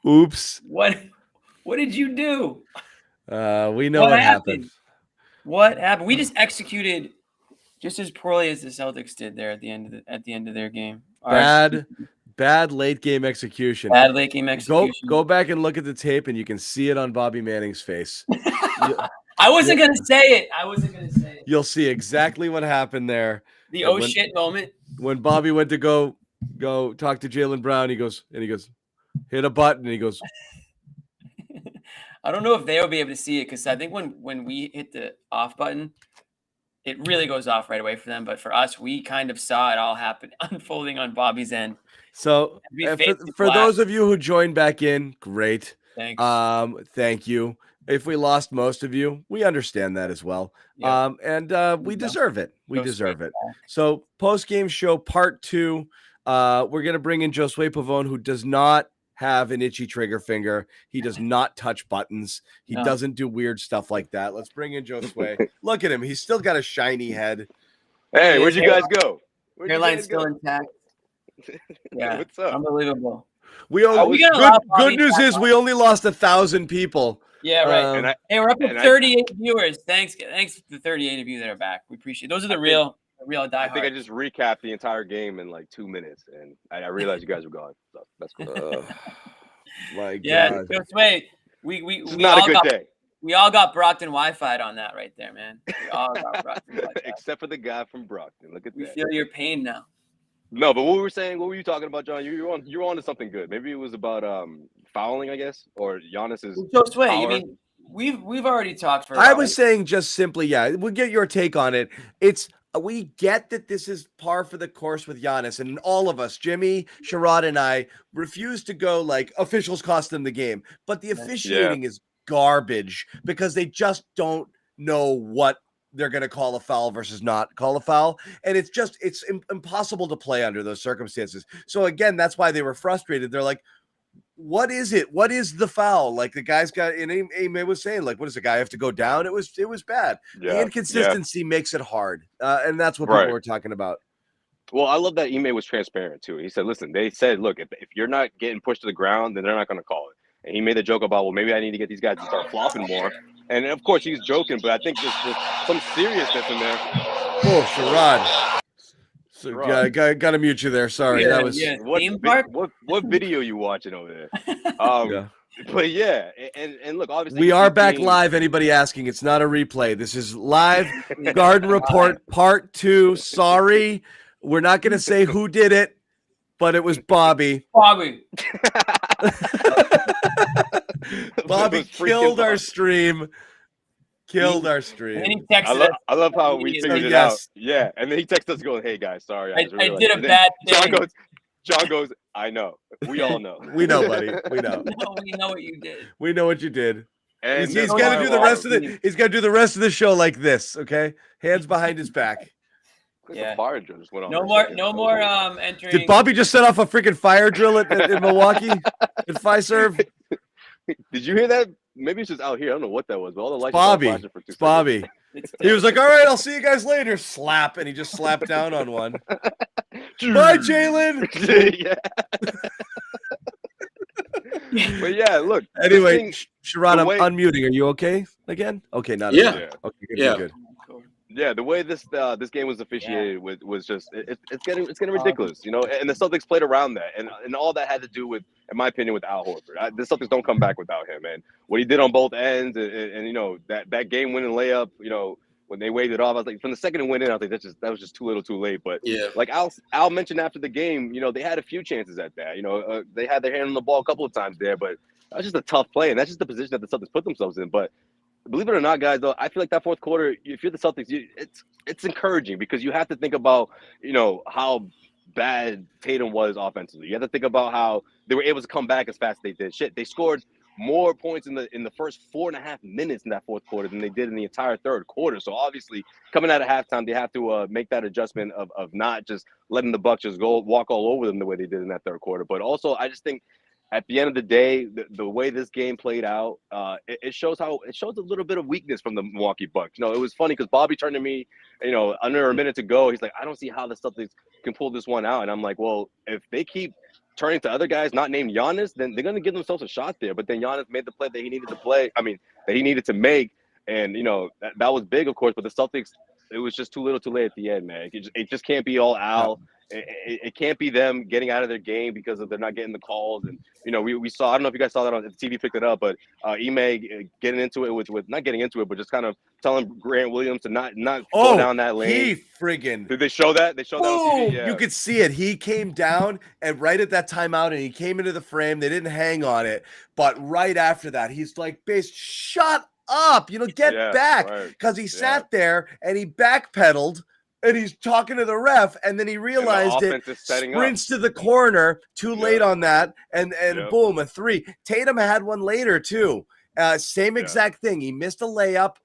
Oops. What did you do? We know what happened. What happened? We just executed just as poorly as the Celtics did there at the end of their game. Bad late game execution. Bad late game execution. Go back and look at the tape, and you can see it on Bobby Manning's face. I wasn't gonna say it. You'll see exactly what happened there. The shit moment. When Bobby went to go talk to Jaylen Brown, he goes, hit a button, and he goes. I don't know if they'll be able to see it because I think when we hit the off button, it really goes off right away for them. But for us, we kind of saw it all happen, unfolding on Bobby's end. So for those of you who joined back in, great. Thanks. Thank you. If we lost most of you, we understand that as well. Yeah. And we deserve it. We deserve it. So post-game show part 2. We're going to bring in Josue Pavon, who does not have an itchy trigger finger. He does not touch buttons. He doesn't do weird stuff like that. Let's bring in Josue. Look at him. He's still got a shiny head. Hey, where'd you guys go? Hairline's still intact. Yeah, what's up? Unbelievable. Good news is we only lost 1,000 people. Yeah, right. We're up to 38 viewers. Thanks to the 38 of you that are back. We appreciate it. Those are the real diehards. I think I just recapped the entire game in like 2 minutes, and I realized you guys were gone. So that's cool. My God. Yeah, Josue, we not a good day. We all got Brockton Wi-Fi on that right there, man. We all got Brockton Wi-Fi. Except for the guy from Brockton. Look at that. We feel your pain now. No, but what were you talking about, John? You were on to something good. Maybe it was about fouling, I guess, or Giannis's. Josue, you mean we've already talked for. I was saying just simply, we'll get your take on it. We get that this is par for the course with Giannis, and all of us, Jimmy, Sherrod, and I, refuse to go like officials cost them the game. But the officiating is garbage because they just don't know what they're going to call a foul versus not call a foul. And it's impossible to play under those circumstances. So again, that's why they were frustrated. They're like, what is it? What is the foul? Like the guy's got, and Ame was saying, like, what does the guy have to go down? It was bad. Yeah, the inconsistency makes it hard. And that's what people were talking about. Well, I love that Ime was transparent too. He said, listen, they said, look, if you're not getting pushed to the ground, then they're not going to call it. And he made a joke about, well, maybe I need to get these guys to start flopping more. And of course he's joking, but I think there's some seriousness in there. Oh, Sherrod. So gotta mute you there. Sorry, that was what video you watching over there? But and look, obviously we are back live. Anybody asking? It's not a replay. This is live Garden Report Part 2. Sorry, we're not gonna say who did it, but it was Bobby. Bobby killed our stream. And he texted us. I love how we figured it out. Yeah, and then he texted us going, "Hey guys, sorry, I did a bad thing." John goes, "I know. We all know. We know, buddy. We know. We know what you did. We know what you did." And he's got to do the rest of He's got to do the rest of the show like this. Okay, hands behind his back. Yeah. Fire drill just went on. No more entering. Did Bobby just set off a freaking fire drill in Milwaukee at Fiserv? Did you hear that? Maybe it's just out here. I don't know what that was, but all the lights flashing for 2 seconds. Bobby. He was like, all right, I'll see you guys later. Slap. And he just slapped down on one. Bye, Jaylen. But yeah, look. Anyway, Sherrod, I'm unmuting. Are you okay again? Okay, not again. Okay, good. Yeah, the way this game was officiated was just it's getting ridiculous, you know. And the Celtics played around that, and all that had to do with, in my opinion, with Al Horford. The Celtics don't come back without him, and what he did on both ends, and you know that game winning layup, you know, when they waved it off, I was like, from the second it went in, I was like, that was just too little, too late. But like Al mentioned after the game, you know, they had a few chances at that. You know, they had their hand on the ball a couple of times there, but that was just a tough play, and that's just the position that the Celtics put themselves in. But believe it or not, guys, though, I feel like that fourth quarter, if you're the Celtics, it's encouraging because you have to think about, you know, how bad Tatum was offensively. You have to think about how they were able to come back as fast as they did. Shit, they scored more points in the first 4.5 minutes in that fourth quarter than they did in the entire third quarter. So obviously, coming out of halftime, they have to make that adjustment of not just letting the Bucks just walk all over them the way they did in that third quarter. But also, I just think, at the end of the day, the way this game played out, it shows a little bit of weakness from the Milwaukee Bucks. You know, it was funny because Bobby turned to me, you know, under a minute to go. He's like, I don't see how the Celtics can pull this one out. And I'm like, well, if they keep turning to other guys not named Giannis, then they're going to give themselves a shot there. But then Giannis made the play that he needed to that he needed to make. And, that was big, of course. But the Celtics, it was just too little too late at the end, man. It just can't be all Al. It can't be them getting out of their game because they're not getting the calls. And, we saw, I don't know if you guys saw that on the TV, picked it up, but Ime getting into it with not getting into it, but just kind of telling Grant Williams to not go down that lane. Did they show that? They showed that on TV? Yeah. You could see it. He came down and right at that timeout and he came into the frame. They didn't hang on it. But right after that, he's like, shut up, get back. Because he sat there and he backpedaled. And he's talking to the ref, and then he realized it. Sprints to the corner, too late on that, and boom, a three. Tatum had one later too. Same exact thing. He missed a layup,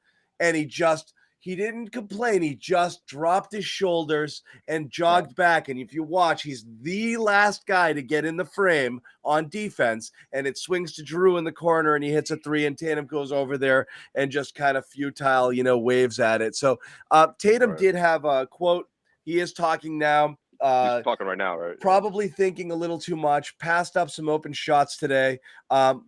and he didn't complain. He just dropped his shoulders and jogged back. And if you watch, he's the last guy to get in the frame on defense. And it swings to Drew in the corner and he hits a three and Tatum goes over there and just kind of futile, waves at it. So Tatum did have a quote. He is talking now. He's talking right now, right? Probably thinking a little too much. Passed up some open shots today.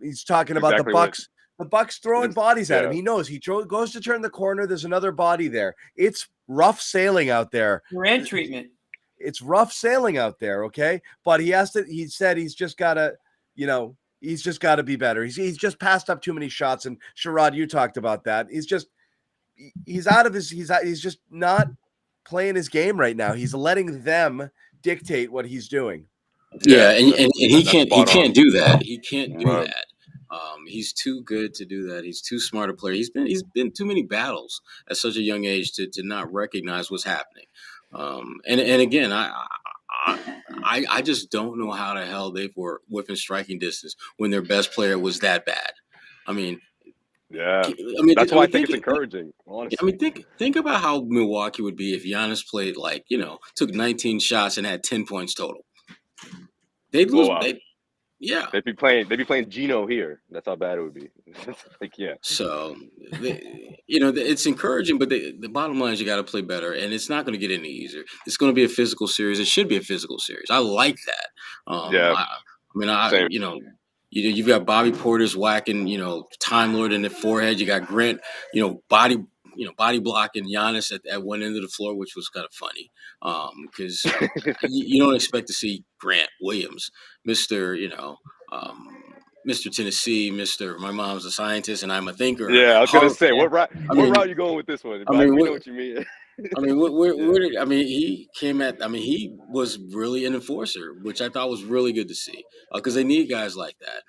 He's talking about the Bucks. The Bucks throwing bodies at him. He knows he goes to turn the corner. There's another body there. It's rough sailing out there. Durant treatment. It's rough sailing out there. Okay. But he said he's just got to, he's just got to be better. He's just passed up too many shots. And Sherrod, you talked about that. He's just not playing his game right now. He's letting them dictate what he's doing. Yeah. And he can't do that. He can't do that. He's too good to do that. He's too smart a player. He's been too many battles at such a young age to not recognize what's happening. And again, I just don't know how the hell they were within striking distance when their best player was that bad. That's why I think it's encouraging. Honestly. Think about how Milwaukee would be if Giannis played took 19 shots and had 10 points total. They'd lose. Yeah, they'd be playing Gino here. That's how bad it would be. So, it's encouraging, but the bottom line is you got to play better, and it's not going to get any easier. It's going to be a physical series. It should be a physical series. I like that. You've got Bobby Porter's whacking, Time Lord in the forehead. You got Grant, body blocking Giannis at one end of the floor, which was kind of funny because you don't expect to see Grant Williams, Mr. Tennessee, Mr. My mom's a scientist and I'm a thinker. Yeah, I was going to say, what route are you going with this one? We know what you mean. He was really an enforcer, which I thought was really good to see because they need guys like that.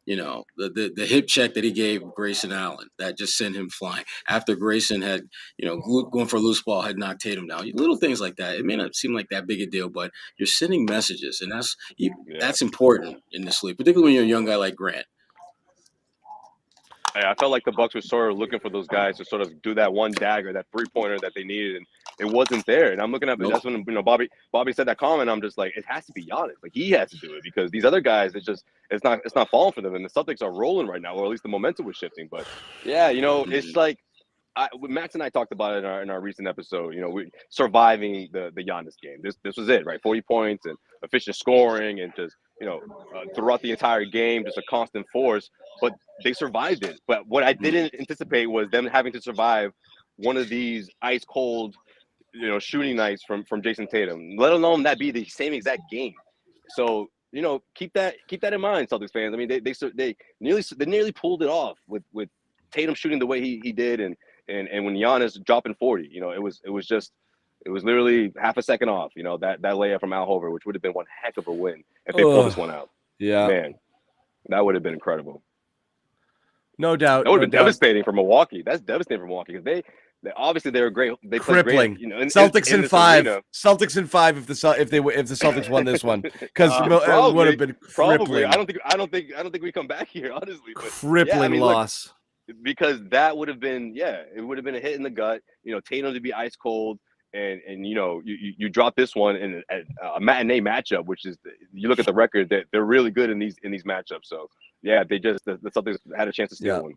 The hip check that he gave Grayson Allen that just sent him flying after Grayson had, going for a loose ball had knocked Tatum down. Little things like that. It may not seem like that big a deal, but you're sending messages, and that's important in this league, particularly when you're a young guy like Grant. I felt like the Bucks were sort of looking for those guys to sort of do that one dagger, that three-pointer that they needed, and it wasn't there. And I'm looking at it. That's when Bobby said that comment. I'm just like, it has to be Giannis. Like he has to do it because these other guys, it's not falling for them. And the Celtics are rolling right now, or at least the momentum was shifting. But yeah, it's like Max and I talked about it in our recent episode. We surviving the Giannis game. This was it, right? 40 points and efficient scoring and just throughout the entire game, just a constant force. But they survived it. But what I didn't anticipate was them having to survive one of these ice cold, shooting nights from Jayson Tatum. Let alone that be the same exact game. So keep that in mind, Celtics fans. I mean, they nearly pulled it off with Tatum shooting the way he did, and when Giannis dropping 40. It was literally half a second off. That layup from Al Horford, which would have been one heck of a win if they pulled this one out. Yeah, man, that would have been incredible. No doubt. That would have been devastating for Milwaukee. That's devastating for Milwaukee because they obviously they were great. They played crippling. Great, Celtics in 5. Arena. Celtics in 5 if the Celtics won this one because it would have been crippling. Probably. I don't think we come back here honestly. But crippling loss. Because that would have been it would have been a hit in the gut. Tatum to be ice cold. And you drop this one in a matinee matchup, which is you look at the record that they're really good in these matchups. So yeah, the Celtics had a chance to steal one.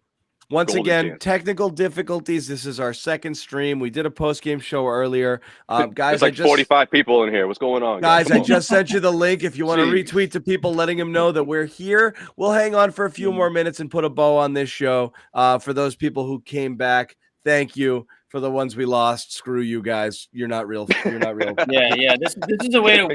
Once golden again, chance. technical difficulties. This is our second stream. We did a post-game show earlier. Guys, There's like 45 people in here. What's going on, guys, Come I on. just sent you the link. If you want to Jeez. retweet to people, letting them know that we're here. We'll hang on for a few more minutes and put a bow on this show. For those people who came back, thank you. For the ones we lost, screw you guys. You're not real. You're not real. Yeah. This is a way to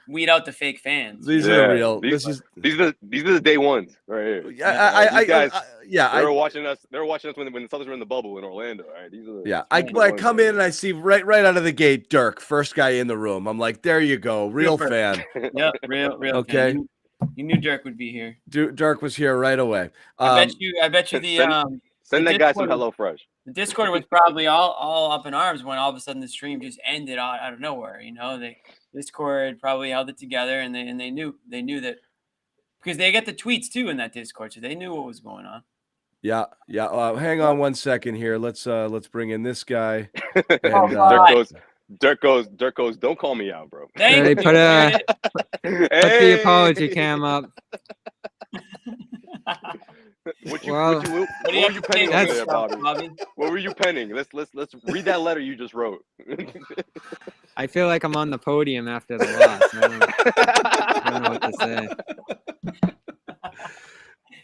weed out the fake fans. These are the real. These are the day ones right here. These guys, they were watching us. They were watching us when the Celtics were in the bubble in Orlando. All right, these are I come in and I see right out of the gate Dirk, first guy in the room. I'm like, there you go, real fan. Yep, real. Okay, fan. You knew Dirk would be here. Dirk was here right away. I bet you send that guy some HelloFresh. The Discord was probably all up in arms when all of a sudden the stream just ended out of nowhere. The Discord probably held it together, and they knew that because they get the tweets too in that Discord, so they knew what was going on. Yeah. Hang on one second here. Let's bring in this guy. And, Dirk goes. Don't call me out, bro. Hey, put the apology cam up. What were you penning over there, Bobby? What were you penning? Let's read that letter you just wrote. I feel like I'm on the podium after the loss. I don't know what to say.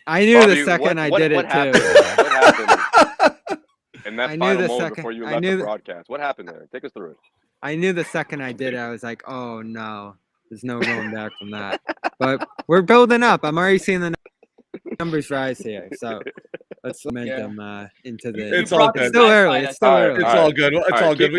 I knew Bobby, the second I did it happened? too. What happened? And that final moment before you left the broadcast. What happened there? Take us through it. I knew the second I did it, I was like, oh no, there's no going back from that. But we're building up. I'm already seeing the numbers rise here. So let's momentum into the. It's all good. It's still early. It's still early. It's all good. It's all good.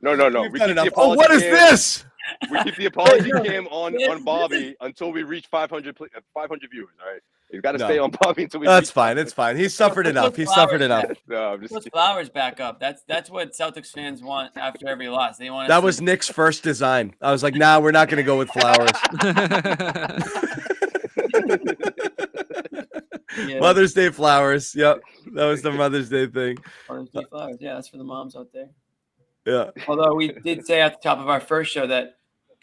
No. We keep the apology what is this? We keep the apology cam on Bobby until we reach 500 viewers. All right. You got to stay on Bobby until we. That's fine. It's fine. He's suffered enough. He's suffered enough. No, I'm just put flowers back up. That's what Celtics fans want after every loss. They want. That was Nick's first design. I was like, nah, we're not going to go with flowers. Yeah. Mother's Day flowers. Yep, that was the Mother's Day thing. Mother's Day flowers. Yeah, that's for the moms out there. Yeah. Although we did say at the top of our first show that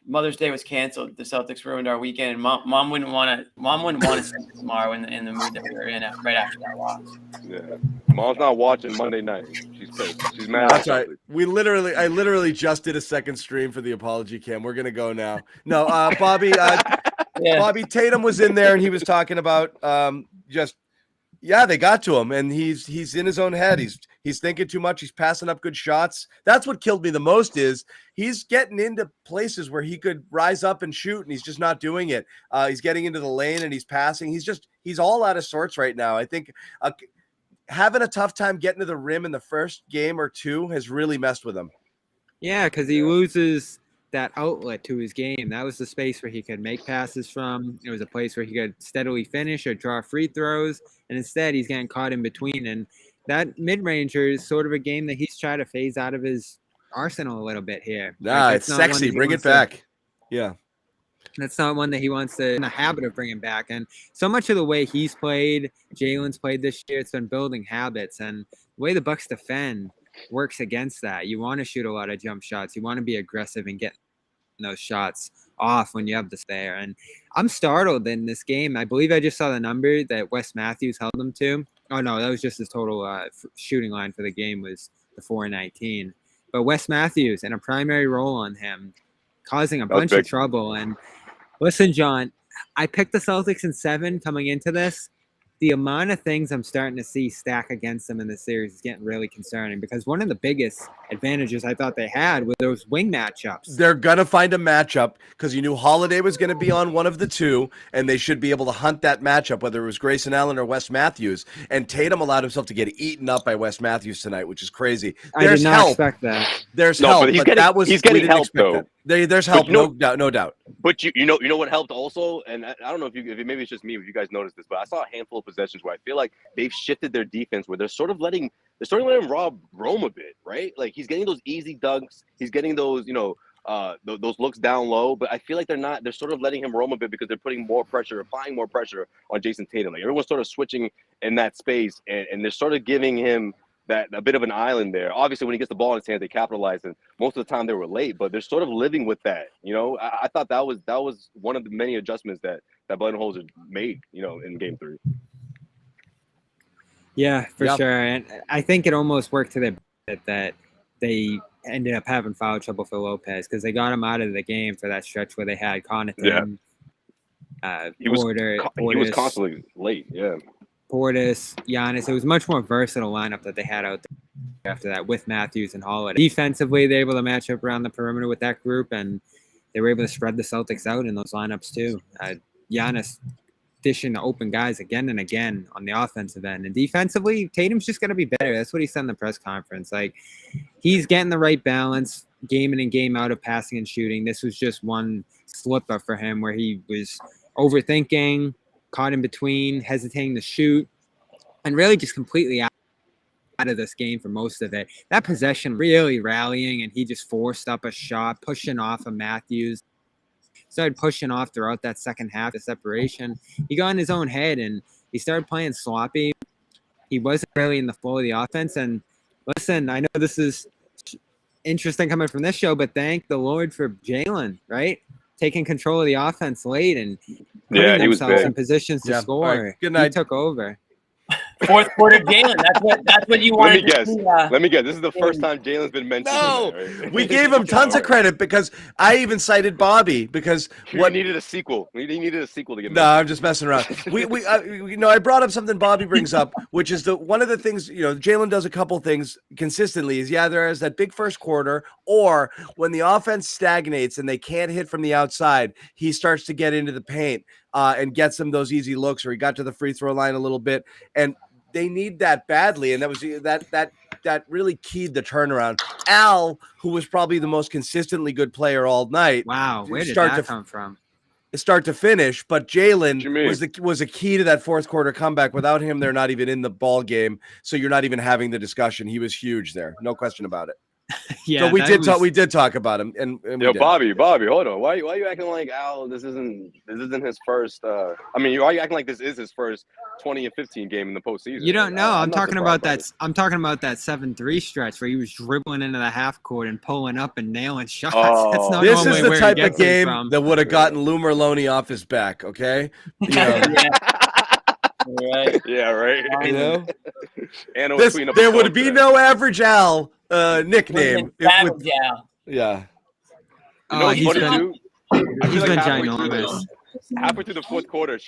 Mother's Day was canceled. The Celtics ruined our weekend. And Mom wouldn't want to see us tomorrow in the mood that we were in right after that loss. Yeah, Mom's not watching Monday night. She's pissed. She's mad. That's right. I literally just did a second stream for the apology cam. We're gonna go now. No, Bobby. Bobby Tatum was in there and he was talking about they got to him and he's in his own head. He's thinking too much. He's passing up good shots. That's what killed me the most is he's getting into places where he could rise up and shoot and he's just not doing it. He's getting into the lane and he's passing. He's all out of sorts right now. I think having a tough time getting to the rim in the first game or two has really messed with him. Yeah, because he loses that outlet to his game. That was the space where he could make passes from. It was a place where he could steadily finish or draw free throws. And instead, he's getting caught in between. And that mid-ranger is sort of a game that he's trying to phase out of his arsenal a little bit here. Nah, it's sexy. Bring it back. Yeah. That's not one that he wants to in the habit of bringing back. And so much of the way he's played, Jalen's played this year, it's been building habits. And the way the Bucks defend works against that. You want to shoot a lot of jump shots. You want to be aggressive and get those shots off when you have this there. And I'm startled in this game. I believe I just saw the number that Wes Matthews held him to. Oh, no, that was just his total shooting line for the game was the 419. But Wes Matthews and a primary role on him causing a bunch of trouble. And listen, John, I picked the Celtics in 7 coming into this. The amount of things I'm starting to see stack against them in this series is getting really concerning because one of the biggest advantages I thought they had were those wing matchups. They're going to find a matchup because you knew Holiday was going to be on one of the two, and they should be able to hunt that matchup, whether it was Grayson Allen or Wes Matthews. And Tatum allowed himself to get eaten up by Wes Matthews tonight, which is crazy. I did not expect that. There's help, but he's getting help, though. There's help, no doubt. But you know what helped also, and I don't know if maybe it's just me, if you guys noticed this, but I saw a handful of possessions where I feel like they've shifted their defense, where they're starting to letting Rob roam a bit, right? Like he's getting those easy dunks, he's getting those those looks down low, but I feel like they're sort of letting him roam a bit because they're applying more pressure on Jayson Tatum. Like everyone's sort of switching in that space, and they're sort of giving him a bit of an island there. Obviously, when he gets the ball in his hand, they capitalize, and most of the time they were late, but they're sort of living with that. I thought that was one of the many adjustments that Budenholzer made, in Game 3. Yeah, for Yep. sure. And I think it almost worked to their benefit that they ended up having foul trouble for Lopez because they got him out of the game for that stretch where they had Connaughton, He was Portis, constantly late. Yeah. Portis, Giannis. It was a much more versatile lineup that they had out there after that with Matthews and Holiday. Defensively, they were able to match up around the perimeter with that group, and they were able to spread the Celtics out in those lineups too. Giannis dishing to open guys again and again on the offensive end. And defensively, Tatum's just going to be better. That's what he said in the press conference. Like, he's getting the right balance, game in and game out of passing and shooting. This was just one slip up for him where he was overthinking, caught in between, hesitating to shoot, and really just completely out of this game for most of it. That possession really rallying, and he just forced up a shot, pushing off of Matthews. Started pushing off throughout that second half of separation. He got in his own head and he started playing sloppy. He wasn't really in the flow of the offense. And listen, I know this is interesting coming from this show, but thank the Lord for Jaylen, right? Taking control of the offense late and putting He was themselves big. in positions to score. All right. Good night. He took over. Fourth quarter Jaylen. That's what you wanted to see. Let me guess. This is the first time Jalen's been mentioned. No, in that, right? we gave him tons of credit because I even cited Bobby because What needed a sequel? He needed a sequel to get. No, I'm just messing around. I brought up something Bobby brings up, which is one of the things, Jaylen does a couple things consistently is there is that big first quarter, or when the offense stagnates and they can't hit from the outside, he starts to get into the paint and gets them those easy looks, or he got to the free throw line a little bit, and they need that badly. And that was that really keyed the turnaround. Al, who was probably the most consistently good player all night. Wow, where did that come from? Start to finish, but Jaylen was a key to that fourth quarter comeback. Without him, they're not even in the ball game, so you're not even having the discussion. He was huge there, no question about it. Yeah, so we did talk about him, and Bobby, hold on. Why are you acting like Al? This isn't his first. Why are you acting like this is his first 20 and 15 game in the postseason? You don't know. I'm talking about that. It. I'm talking about that 7-3 stretch where he was dribbling into the half court and pulling up and nailing shots. That's not this is normally the where type he of gets it game from. that would have gotten Lou Merlone off his back. Okay. Right. Yeah, right. And there would be no average Al nickname. Yeah. He's been like ginormous. Halfway through the fourth quarter,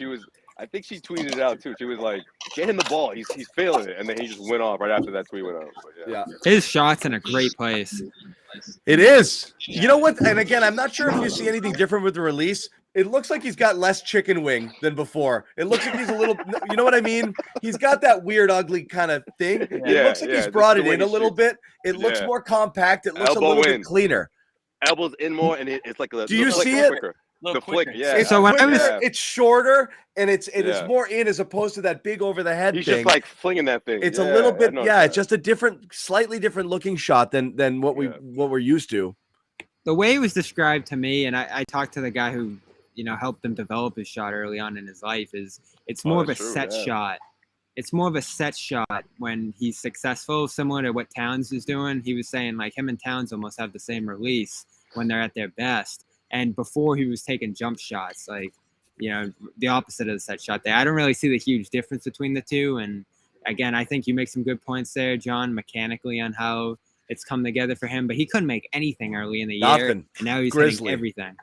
I think she tweeted it out too. She was like, "Get him the ball. He's failing it," and then he just went off right after that tweet went out. Yeah. His shot's in a great place. It is. You know what? And again, I'm not sure if you see anything different with the release. It looks like he's got less chicken wing than before. It looks like he's a little, you know what I mean? He's got that weird, ugly kind of thing. It looks like he's brought it in a little bit. It looks more compact. It looks a little bit cleaner. Elbows in more, and it's like do you see it? Quicker. The flick, yeah. So when it's shorter and it's more in as opposed to that big over the head He's thing. Just like flinging that thing. It's a little bit, it's just a slightly different looking shot than what we're used to. The way it was described to me, and I talked to the guy who helped him develop his shot early on in his life, is it's more of a set shot. It's more of a set shot when he's successful, similar to what Towns is doing. He was saying like him and Towns almost have the same release when they're at their best. And before he was taking jump shots, like, the opposite of the set shot there. I don't really see the huge difference between the two. And again, I think you make some good points there, John, mechanically on how it's come together for him. But he couldn't make anything early in the year. And now he's hitting everything.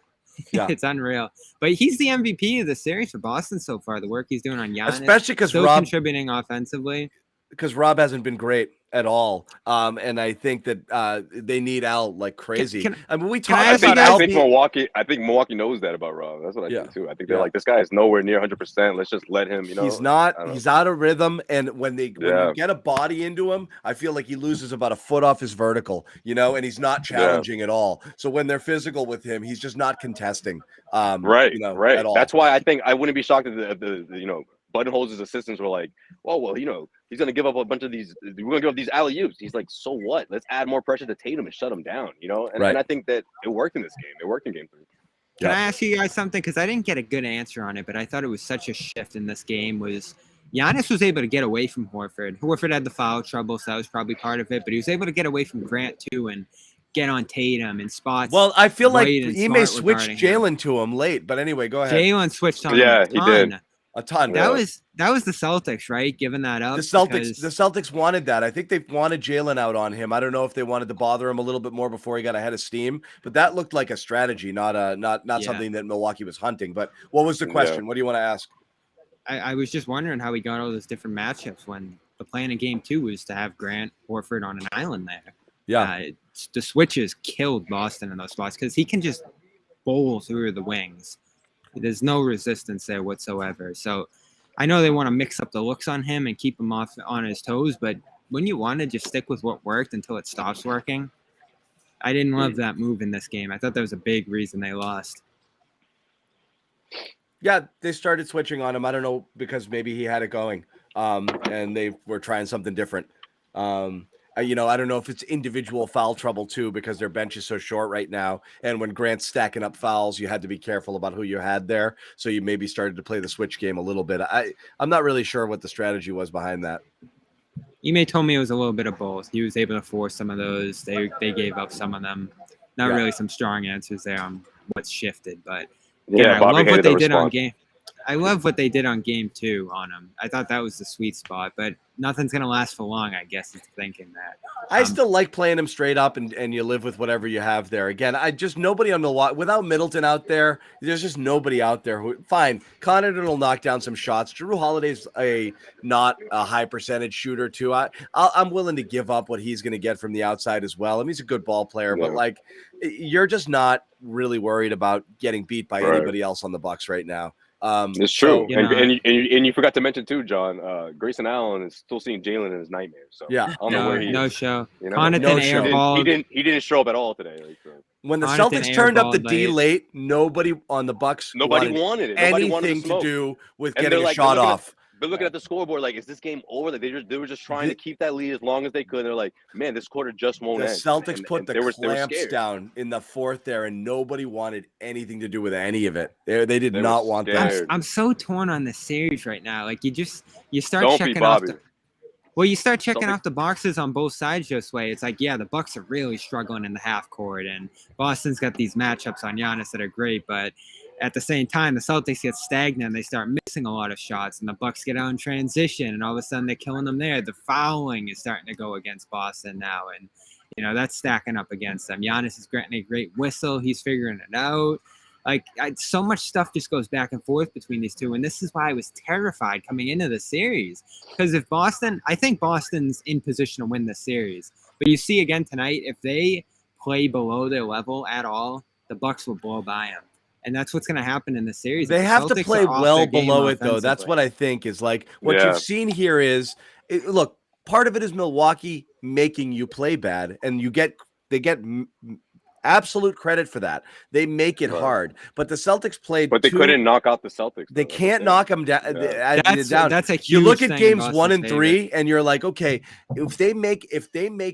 Yeah. It's unreal. But he's the MVP of the series for Boston so far, the work he's doing on Giannis. Especially because Rob contributing offensively. Because Rob hasn't been great at all. And I think that they need Al like crazy. We talked about Al. I think Milwaukee knows that about Rob. That's what I think too. I think they're like, this guy is nowhere near 100%. Let's just let him, He's not. He's out of rhythm. And when you get a body into him, I feel like he loses about a foot off his vertical, and he's not challenging at all. So when they're physical with him, he's just not contesting. Right. At all. That's why I think I wouldn't be shocked if the Budenholzer's assistants were like, well, he's going to give up a bunch of these. We're going to give up these alley-oops. He's like, so what? Let's add more pressure to Tatum and shut him down, And I think that it worked in this game. It worked in game 3. Can I ask you guys something? Because I didn't get a good answer on it, but I thought it was such a shift in this game was Giannis was able to get away from Horford. Horford had the foul trouble, so that was probably part of it, but he was able to get away from Grant too and get on Tatum in spots. Well, I feel like he may switch Jaylen to him late, but anyway, go ahead. Jaylen switched on him. Yeah, he did. A ton. Yeah. That was the Celtics, right? Giving that up. The Celtics wanted that. I think they wanted Jalen out on him. I don't know if they wanted to bother him a little bit more before he got ahead of steam, but that looked like a strategy, not something that Milwaukee was hunting. But what was the question? What do you want to ask? I was just wondering how he got all those different matchups when the plan in game 2 was to have Grant Horford on an island there. Yeah. The switches killed Boston in those spots because he can just bowl through the wings. There's no resistance there whatsoever. So I know they want to mix up the looks on him and keep him off on his toes, but when you want to just stick with what worked until it stops working, I didn't love that move in this game. I thought that was a big reason they lost. Yeah, they started switching on him. I don't know, because maybe he had it going, and they were trying something different. I don't know if it's individual foul trouble too, because their bench is so short right now. And when Grant's stacking up fouls, you had to be careful about who you had there. So you maybe started to play the switch game a little bit. I'm not really sure what the strategy was behind that. Ime told me it was a little bit of both. He was able to force some of those. They gave up some of them. Not really some strong answers there on what's shifted, but I love what they did on game. I love what they did on game 2 on him. I thought that was the sweet spot, but nothing's going to last for long, I guess, is thinking that. I still like playing him straight up, and you live with whatever you have there. Again, nobody on Milwaukee, without Middleton out there, there's just nobody out there who, fine, Connaughton will knock down some shots. Jrue Holiday's not a high percentage shooter too. I'm willing to give up what he's going to get from the outside as well. I mean, he's a good ball player, but like, you're just not really worried about getting beat by anybody else on the Bucks right now. It's true, and you forgot to mention too, John. Grayson Allen is still seeing Jalen in his nightmares. So yeah, I don't know where he no is. show. You know? Connaughton airballed. He didn't show up at all today. When the Celtics turned up the D late, nobody on the Bucks wanted it. Anything to do with getting a shot off. They're looking at the scoreboard like, is this game over? Like they were just trying to keep that lead as long as they could. They're like, man, this quarter just won't end. The Celtics put the clamps down in the fourth there, and nobody wanted anything to do with any of it. They did not want that. I'm so torn on this series right now. Like you start checking off. You start checking off the boxes on both sides, Josue. It's like, the Bucks are really struggling in the half court, and Boston's got these matchups on Giannis that are great, but at the same time, the Celtics get stagnant. They start missing a lot of shots, and the Bucks get out in transition, and all of a sudden they're killing them there. The fouling is starting to go against Boston now, and that's stacking up against them. Giannis is getting a great whistle. He's figuring it out. So much stuff just goes back and forth between these two, and this is why I was terrified coming into the series. Because I think Boston's in position to win this series, but you see again tonight, if they play below their level at all, the Bucks will blow by them. And that's what's going to happen in the series. They have to play well below it, though. That's what I think is like what you've seen here is, look, part of it is Milwaukee making you play bad, and they get absolute credit for that. They make it hard, but the Celtics played. But they couldn't knock out the Celtics. They can't knock them down. That's a huge You look at thing games Boston's 1 and 3, favor. and you're like, okay, if they make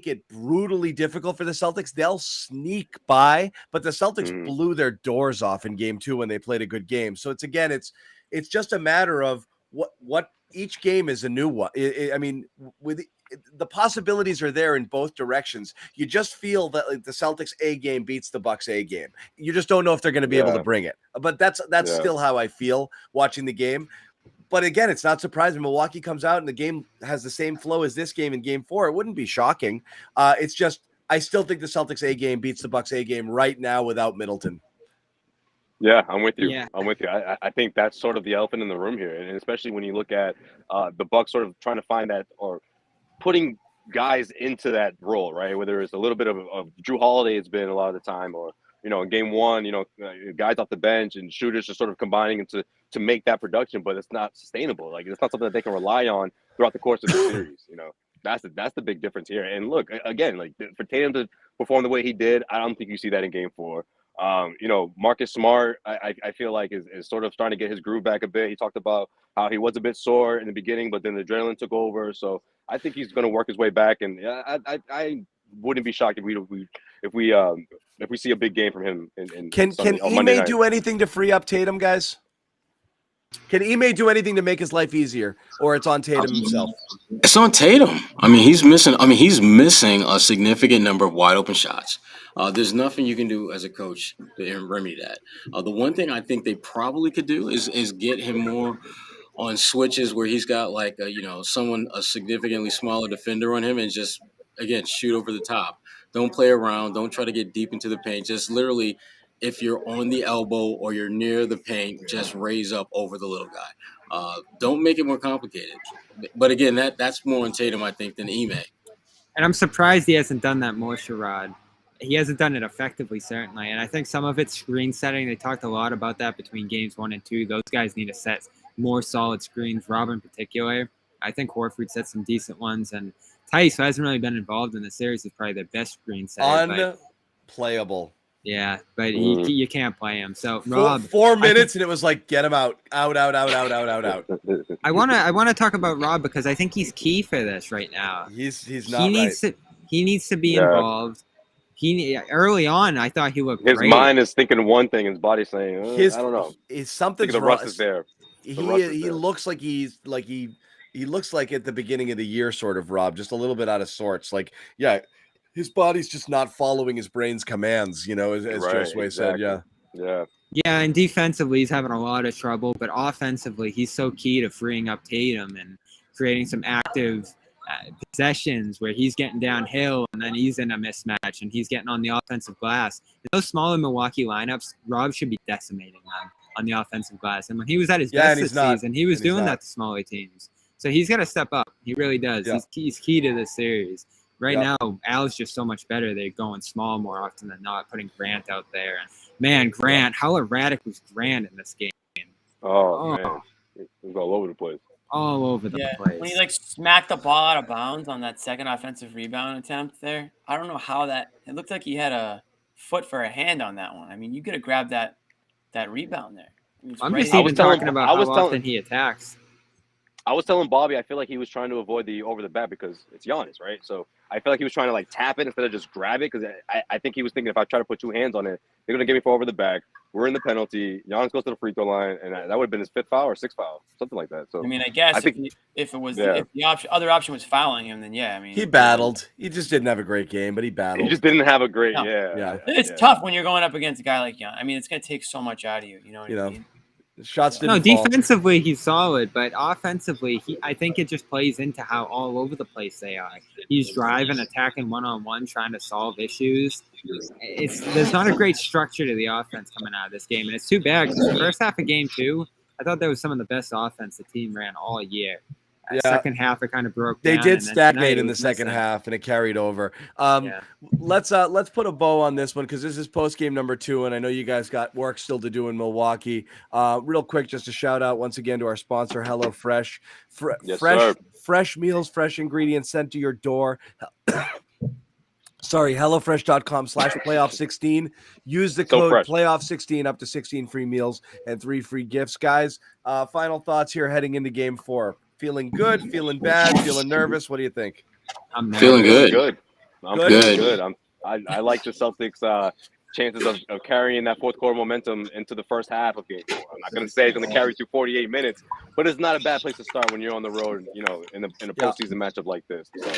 it brutally difficult for the Celtics, they'll sneak by. But the Celtics blew their doors off in game 2 when they played a good game. So it's just a matter of what each game is a new one. I mean, the possibilities are there in both directions. You just feel that the Celtics A game beats the Bucks A game. You just don't know if they're going to be able to bring it. But that's still how I feel watching the game. But again, it's not surprising. Milwaukee comes out and the game has the same flow as this game in game 4. It wouldn't be shocking. It's just, I still think the Celtics A game beats the Bucks A game right now without Middleton. Yeah, I'm with you. Yeah. I'm with you. I think that's sort of the elephant in the room here, and especially when you look at the Bucks sort of trying to find that or putting guys into that role, right? Whether it's a little bit of Jrue Holiday, it's been a lot of the time, or in game 1, guys off the bench and shooters just sort of combining to make that production, but it's not sustainable. Like it's not something that they can rely on throughout the course of the series. That's the big difference here. And look, again, like for Tatum to perform the way he did, I don't think you see that in game 4. Marcus Smart, I feel like is sort of starting to get his groove back a bit. He talked about how he was a bit sore in the beginning, but then the adrenaline took over. So I think he's going to work his way back, and I wouldn't be shocked if we see a big game from him. Can Ime do anything to free up Tatum, guys? Can Ime do anything to make his life easier, or it's on Tatum himself? It's on Tatum. I mean, he's missing a significant number of wide open shots. There's nothing you can do as a coach to remedy that. The one thing I think they probably could do is get him on switches where he's got like a significantly smaller defender on him, and just again shoot over the top. Don't play around. Don't try to get deep into the paint. Just literally, if you're on the elbow or you're near the paint, just raise up over the little guy. Don't make it more complicated. But again, that's more on Tatum, I think, than Ime. And I'm surprised he hasn't done that more, Sherrod. He hasn't done it effectively, certainly. And I think some of it's screen setting. They talked a lot about that between games 1 and 2. Those guys need to set more solid screens, Rob in particular. I think Horford set some decent ones. And Tice, who hasn't really been involved in the series, is probably the best screen setter. Unplayable. Yeah, but you can't play him. So Rob, 4 minutes and it was like, get him out. I want to talk about Rob because I think he's key for this right now. He's not right. He needs to be involved. Early on, I thought he looked his great. mind is thinking one thing, his body's saying, I don't know. Something's the wrong. rust is there. He looks like he looks like at the beginning of the year, sort of, Rob, just a little bit out of sorts. Like, yeah, his body's just not following his brain's commands, as Josue said. Yeah. Yeah, and defensively, he's having a lot of trouble, but offensively, he's so key to freeing up Tatum and creating some active possessions where he's getting downhill and then he's in a mismatch and he's getting on the offensive glass. In those smaller Milwaukee lineups, Rob should be decimating them on the offensive glass. And when he was at his best this season, he was doing that to smaller teams. So he's got to step up. He really does. Yeah. He's key to this series. Right now, Al's just so much better. They're going small more often than not, putting Grant out there. And man, Grant, how erratic was Grant in this game? Oh. Man. He was all over the place. All over the place. When he smacked the ball out of bounds on that second offensive rebound attempt there, I don't know how it looked like he had a foot for a hand on that one. I mean, you could have grabbed that rebound there. I'm just even talking about how often he attacks. I was telling Bobby, I feel like he was trying to avoid the over the bat because it's Giannis, right? So I feel like he was trying to tap it instead of just grab it because I think he was thinking if I try to put 2 hands on it, they're going to get me for over the back. We're in the penalty. Giannis goes to the free throw line, and that would have been his 5th foul or 6th foul, something like that. So I mean, I guess if the other option was fouling him, then I mean, he battled. He just didn't have a great game, but he battled. He just didn't have a great. It's tough when you're going up against a guy like Giannis. I mean, it's going to take so much out of you. You know what I mean? Shots didn't fall. Defensively he's solid, but offensively I think it just plays into how all over the place they are. He's driving, attacking one-on-one, trying to solve issues. There's not a great structure to the offense coming out of this game, and it's too bad because the first half of game 2, I thought that was some of the best offense the team ran all year. Second half, it kind of broke down. They did stagnate in the second half, and it carried over. Let's put a bow on this one because this is post game number 2, and I know you guys got work still to do in Milwaukee. Real quick, just a shout out once again to our sponsor, HelloFresh. Fresh meals, fresh ingredients sent to your door. HelloFresh.com/playoff16. Use the code playoff16 up to 16 free meals and 3 free gifts, guys. Final thoughts here heading into game 4. Feeling good, feeling bad, feeling nervous. What do you think? I'm feeling good. I'm feeling good. I like the Celtics' chances of carrying that fourth quarter momentum into the first half of game 4. I'm not going to say it's going to carry through 48 minutes, but it's not a bad place to start when you're on the road, in a postseason matchup like this. So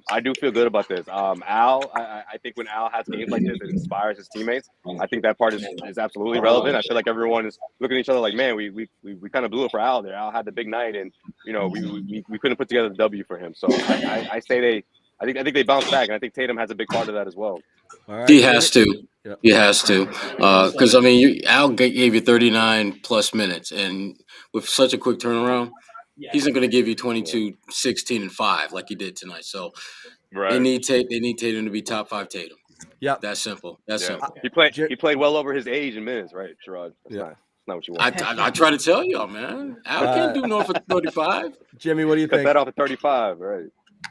I do feel good about this. Al, I think when Al has games like this, it inspires his teammates. I think that part is absolutely relevant. I feel like everyone is looking at each other like, man, we kind of blew it for Al there. Al had the big night, and we couldn't put together the W for him. So I say I think they bounce back, and I think Tatum has a big part of that as well. All right. He has to. Yeah. He has to. Because, Al gave you 39 plus minutes, and with such a quick turnaround, he's not going to give you 22, 16, and 5 like he did tonight. So they need Tatum to be top 5 Tatum. Yeah. That's simple. Simple. He played well over his age and minutes, right, Sherrod? That's not what you want. I try to tell y'all, man. Al can't do north of 35. Jimmy, what do you think? Cut that off at 35, right?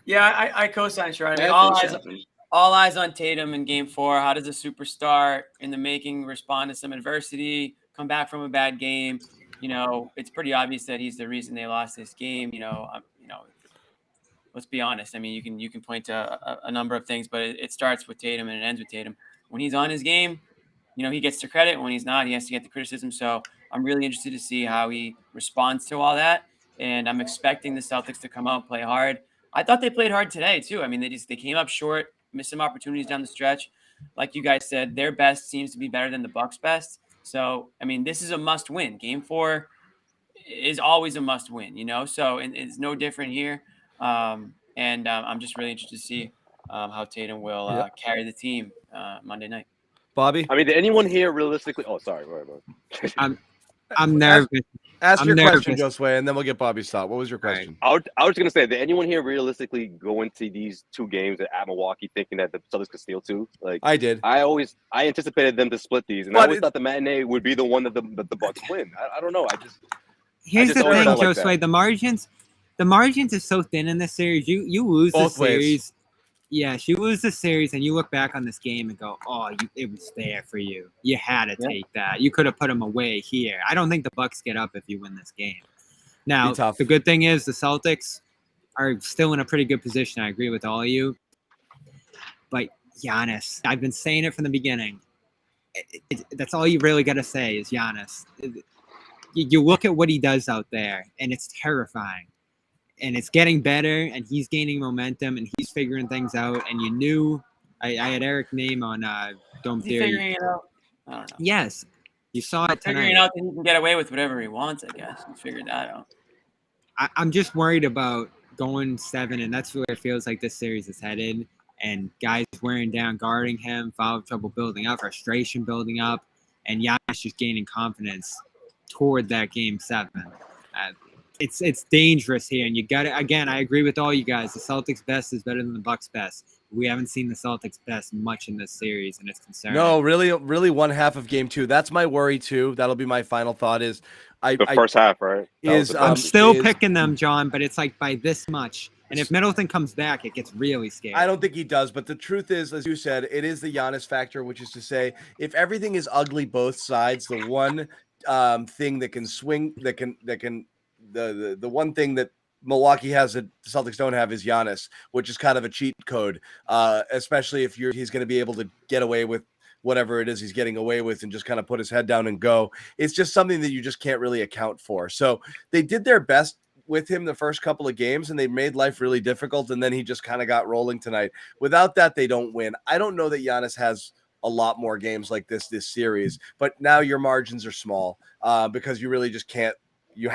Yeah, I co-sign Sherrod. All eyes on Tatum in game 4. How does a superstar in the making respond to some adversity, come back from a bad game? It's pretty obvious that he's the reason they lost this game. Let's be honest. I mean, you can point to a number of things, but it starts with Tatum and it ends with Tatum. When he's on his game, he gets the credit. When he's not, he has to get the criticism. So I'm really interested to see how he responds to all that. And I'm expecting the Celtics to come out and play hard. I thought they played hard today too. I mean, they came up short, missed some opportunities down the stretch. Like you guys said, their best seems to be better than the Bucks' best. So, I mean, this is a must-win. Game 4, is always a must win, so and it's no different here. I'm just really interested to see how Tatum will carry the team Monday night. Bobby? I mean, did anyone here realistically? Oh, sorry. I'm nervous. Ask I'm your nervous. question, Josue, and then we'll get Bobby's thought. What was your question? I was going to say, did anyone here realistically go into these 2 games at Milwaukee thinking that the Celtics could steal 2? Like, I did. I anticipated them to split these, and I always thought the matinee would be the one that the Bucks win. I don't know. Here's the always thing, felt like Josue. that. The margins are so thin in this series. You lose Both the series. Yes, you lose the series, and you look back on this game and go, it was there for you. You had to take that. You could have put them away here. I don't think the Bucks get up if you win this game. Now, the good thing is the Celtics are still in a pretty good position. I agree with all of you. But Giannis, I've been saying it from the beginning. That's all you really got to say is Giannis. You look at what he does out there, and it's terrifying. And it's getting better, and he's gaining momentum, and he's figuring things out. And you knew, I had Eric Name on Dome Theory. Figuring it out? I don't know. Yes, you saw it tonight. Figuring out that he can get away with whatever he wants, I guess. He figured that out. I'm just worried about going 7, and that's where it feels like this series is headed. And guys wearing down, guarding him, foul trouble building up, frustration building up, and Giannis just gaining confidence toward that game 7. It's dangerous here, and you got to, again, I agree with all you guys. The Celtics' best is better than the Bucks' best. We haven't seen the Celtics' best much in this series, and it's concerning. No, really one half of game 2. That's my worry too. That'll be my final thought is the first half, right? I'm still picking them, John, but it's like by this much. And if Middleton comes back, it gets really scary. I don't think he does, but the truth is, as you said, it is the Giannis factor, which is to say, if everything is ugly both sides, the one thing that can swing, the one thing that Milwaukee has that the Celtics don't have is Giannis, which is kind of a cheat code, especially if he's going to be able to get away with whatever it is he's getting away with and just kind of put his head down and go. It's just something that you just can't really account for. So they did their best with him the first couple of games, and they made life really difficult, and then he just kind of got rolling tonight. Without that, they don't win. I don't know that Giannis has a lot more games like this series, but now your margins are small because you really just can't. You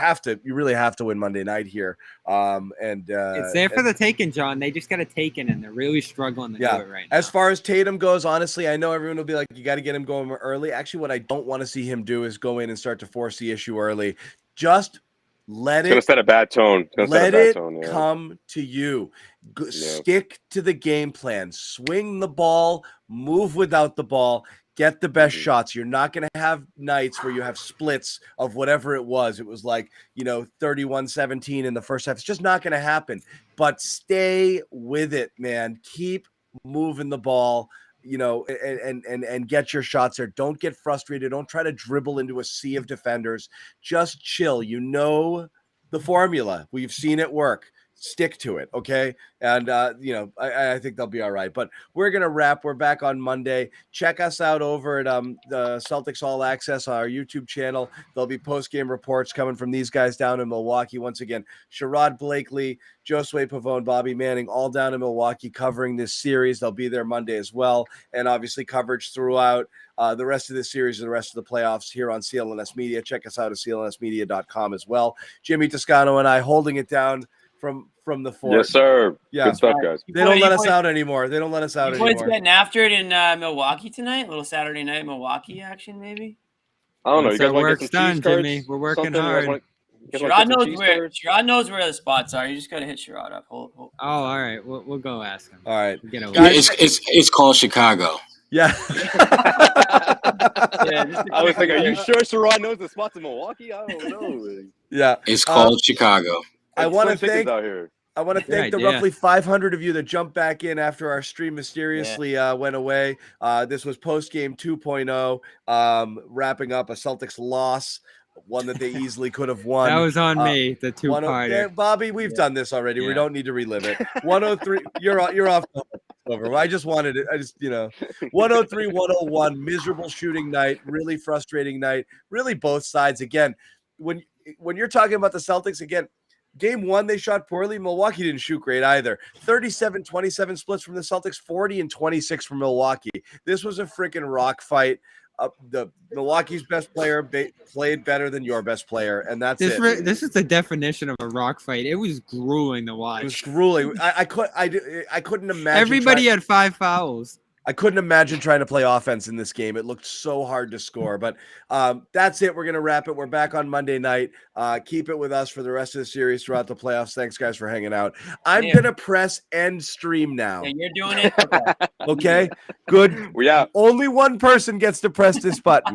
really have to win Monday night here. It's there for the taking, John. They just got to take it, and they're really struggling to do it right now. As far as Tatum goes, honestly, I know everyone will be like, you got to get him going early. Actually, what I don't want to see him do is go in and start to force the issue early. Just let it. It's going to set a bad tone. Let it come to you. Stick to the game plan. Swing the ball. Move without the ball. Get the best shots. You're not going to have nights where you have splits of whatever it was. It was like, 31-17 in the first half. It's just not going to happen. But stay with it, man. Keep moving the ball, and get your shots there. Don't get frustrated. Don't try to dribble into a sea of defenders. Just chill. The formula. We've seen it work. Stick to it, okay? And, I think they'll be all right. But we're going to wrap. We're back on Monday. Check us out over at the Celtics All Access, our YouTube channel. There'll be post-game reports coming from these guys down in Milwaukee. Once again, Sherrod Blakely, Josue Pavon, Bobby Manning, all down in Milwaukee covering this series. They'll be there Monday as well. And obviously coverage throughout the rest of this series and the rest of the playoffs here on CLNS Media. Check us out at clnsmedia.com as well. Jimmy Toscano and I holding it down from the fort. Yes, sir. Yeah. Good stuff, guys. They don't let us out anymore. Boys getting after it in Milwaukee tonight. A little Saturday night Milwaukee action, maybe. I don't know. You guys want to work's get some cheese done, curds? Jimmy. We're working hard. Sherrod knows where the spots are. You just gotta hit Sherrod up. Hold. Oh, all right. We'll go ask him. All right. It's called Chicago. Yeah. I was thinking, are you sure Sherrod knows the spots in Milwaukee? I don't know. Yeah. It's called Chicago. I want to thank the roughly 500 of you that jumped back in after our stream mysteriously went away. This was Postgame 2.0, wrapping up a Celtics loss, one that they easily could have won. That was on me, the two-parter. Bobby, we've done this already. Yeah. We don't need to relive it. 103, you're off. Over. I just wanted it. 103, 101, miserable shooting night, really frustrating night. Really both sides. Again, when you're talking about the Celtics, again, game 1, they shot poorly. Milwaukee didn't shoot great either. 37-27 splits from the Celtics, 40 and 26 from Milwaukee. This was a freaking rock fight. the Milwaukee's best player played better than your best player, and that's it. This is the definition of a rock fight. It was grueling to watch. It was grueling. I couldn't imagine. Everybody had 5 fouls. I couldn't imagine trying to play offense in this game. It looked so hard to score. But that's it. We're going to wrap it. We're back on Monday night. Keep it with us for the rest of the series throughout the playoffs. Thanks, guys, for hanging out. I'm going to press end stream now. Yeah, you're doing it? Okay. Okay, good. Yeah. Only one person gets to press this button.